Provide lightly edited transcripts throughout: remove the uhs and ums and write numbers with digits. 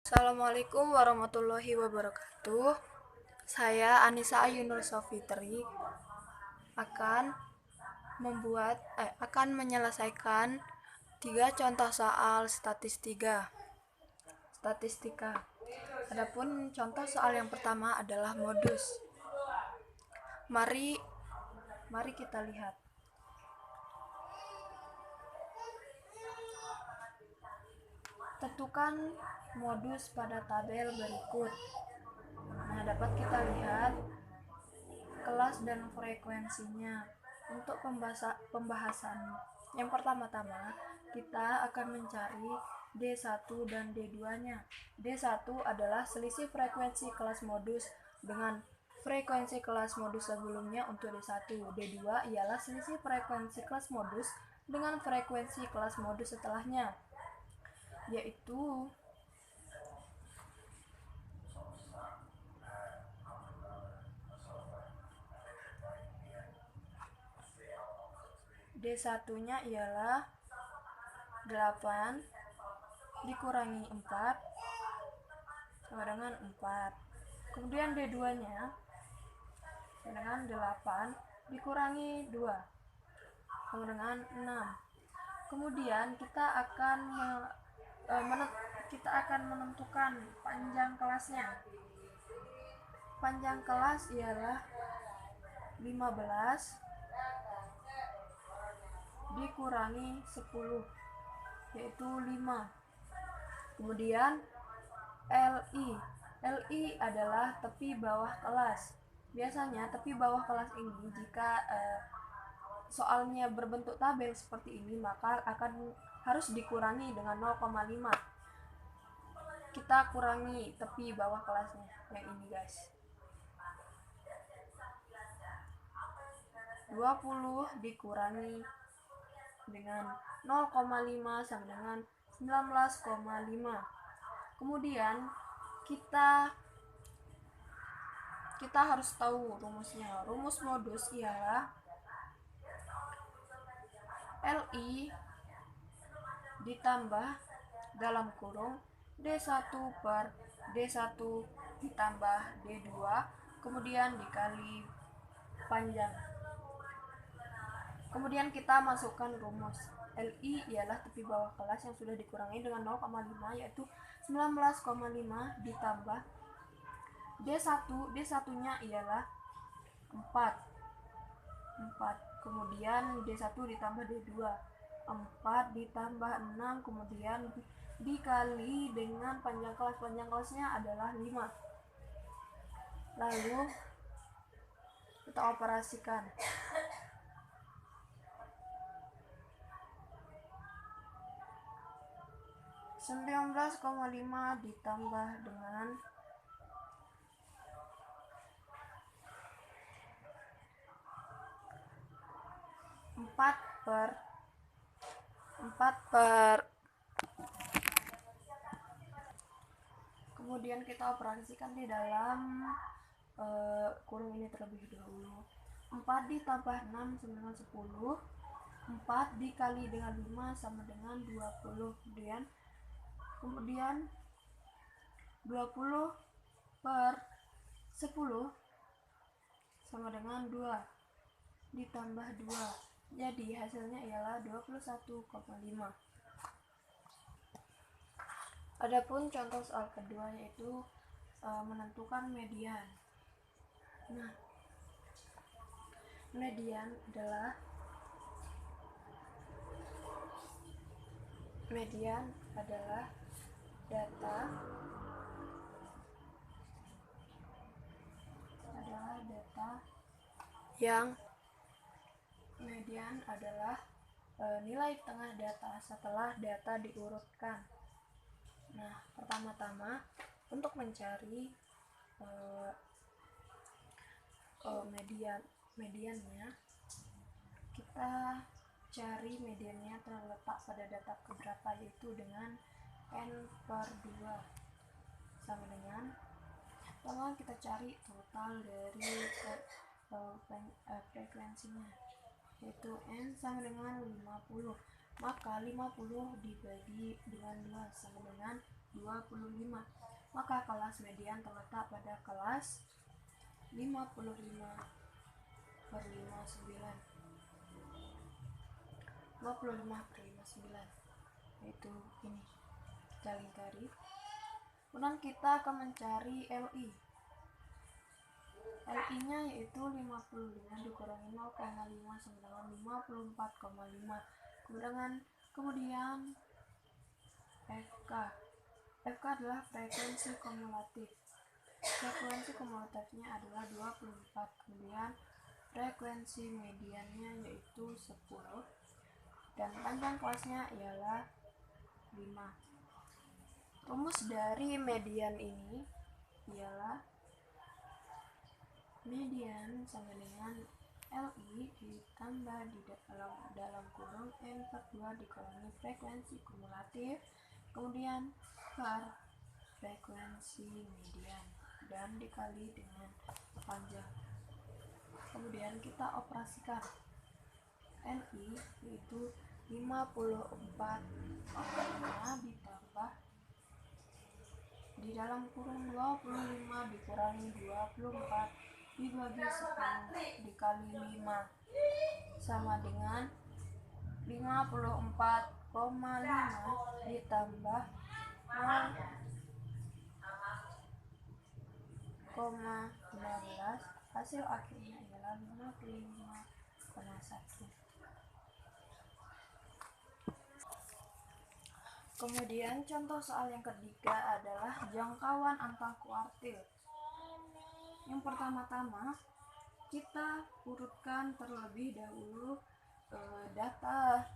Assalamualaikum warahmatullahi wabarakatuh. Saya Anissa Ayunur Sofitri akan menyelesaikan 3 contoh soal statistika. Adapun contoh soal yang pertama adalah modus. Mari kita lihat. Tentukan modus pada tabel berikut. Nah, dapat kita lihat kelas dan frekuensinya. Untuk pembahasan yang pertama-tama, kita akan mencari D1 dan D2-nya. D1 adalah selisih frekuensi kelas modus dengan frekuensi kelas modus sebelumnya untuk D1. D2 ialah selisih frekuensi kelas modus dengan frekuensi kelas modus setelahnya, yaitu D1-nya ialah 8 dikurangi 4 sama dengan 4. Kemudian D2-nya dengan 8 dikurangi 2 sama dengan 6. Kemudian kita akan menentukan panjang kelasnya. Panjang kelas ialah 15 dikurangi 10, yaitu 5. Kemudian LI adalah tepi bawah kelas. Biasanya tepi bawah kelas ini jika soalnya berbentuk tabel seperti ini, maka harus dikurangi dengan 0,5. Kita kurangi tepi bawah kelasnya yang ini, guys. 20 dikurangi dengan 0,5 sama dengan 19,5. Kemudian kita harus tahu rumusnya. Rumus modus ialah LI ditambah dalam kurung D1 per D1 ditambah D2 kemudian dikali panjang. Kemudian kita masukkan rumus. LI ialah tepi bawah kelas yang sudah dikurangi dengan 0,5, yaitu 19,5 ditambah D1. D1-nya ialah 4. Kemudian D1 ditambah D2. 4 ditambah 6, kemudian dikali dengan panjang kelas. Panjang kelasnya adalah 5. Lalu kita operasikan. 19,5 ditambah dengan 4 per kemudian kita operasikan di dalam kurung ini terlebih dahulu. 4 ditambah 6 sama dengan 10. 4 dikali dengan 5 sama dengan 20. Kemudian 20 per 10 sama dengan 2 ditambah 2. Jadi hasilnya ialah 21,5. Adapun contoh soal kedua yaitu menentukan median. Nah, median adalah data yang median adalah nilai tengah data setelah data diurutkan. Nah, pertama-tama untuk mencari mediannya, kita cari mediannya terletak pada data keberapa, yaitu dengan n per 2 sama dengan kita cari total dari frekuensinya, yaitu n sama dengan 50. Maka 50 dibagi dengan 2 sama dengan 25. Maka kelas median terletak pada kelas 55 per 59. 25 per 59, yaitu ini. Kita lingkari. Kemudian kita akan mencari LI. LI nya yaitu 55 dikurangi 0,5 sama dengan 54,5. Kemudian FK. FK adalah frekuensi kumulatif. Frekuensi kumulatifnya adalah 24. Kemudian frekuensi mediannya yaitu 10. Dan panjang kelasnya ialah 5. Rumus dari median ini ialah median sama dengan LI ditambah di dalam kurung M per 2 dikurangi frekuensi kumulatif, kemudian per frekuensi median, dan dikali dengan panjang. Kemudian kita operasikan. LI yaitu 54,5 ditambah di dalam kurung 25 dikurangi 24 dibagi 10 dikali 5 sama dengan 54,5 ditambah 0,15, hasil akhirnya ialah 55,1. Kemudian contoh soal yang ketiga adalah jangkauan antar kuartil. Yang pertama-tama kita urutkan terlebih dahulu data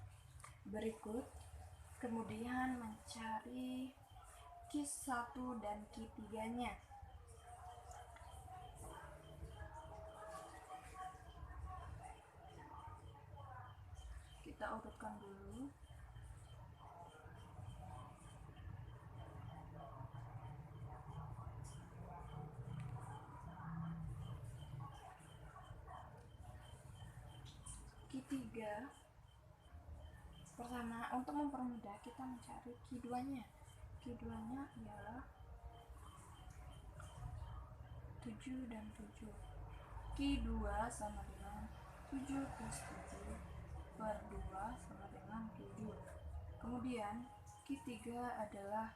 berikut, kemudian mencari Q1 dan Q3-nya. Kita urutkan dulu. Q3 pertama, untuk mempermudah kita mencari Q2-nya. Q2-nya ialah 7 dan 7. Q2 sama dengan 7 plus 7 per 2 sama dengan 7. Kemudian Q3 adalah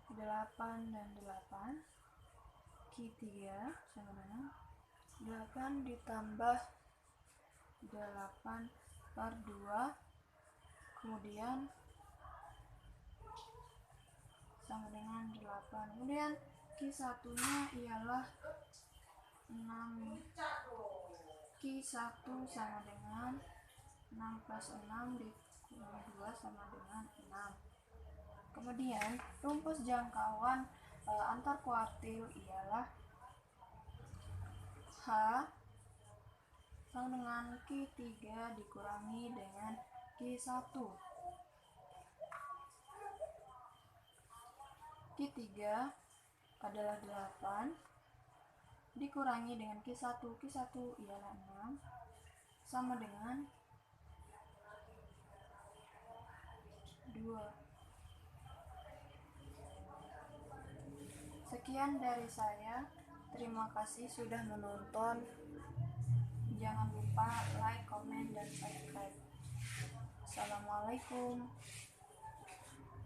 8 dan 8. Q3 sama dengan 8 ditambah 8 per 2, kemudian sama dengan 8. Kemudian Q1-nya ialah 6. Q1 sama dengan 6 plus 6 dikurangi 2 sama dengan 6. Kemudian rumus jangkauan antar kuartil ialah H sama dengan Q3 dikurangi dengan Q1. Q3 adalah 8 dikurangi dengan Q1. Q1 ialah 6 sama dengan 2. Sekian dari saya. Terima kasih sudah menonton. Jangan lupa like, comment, dan subscribe. Assalamualaikum.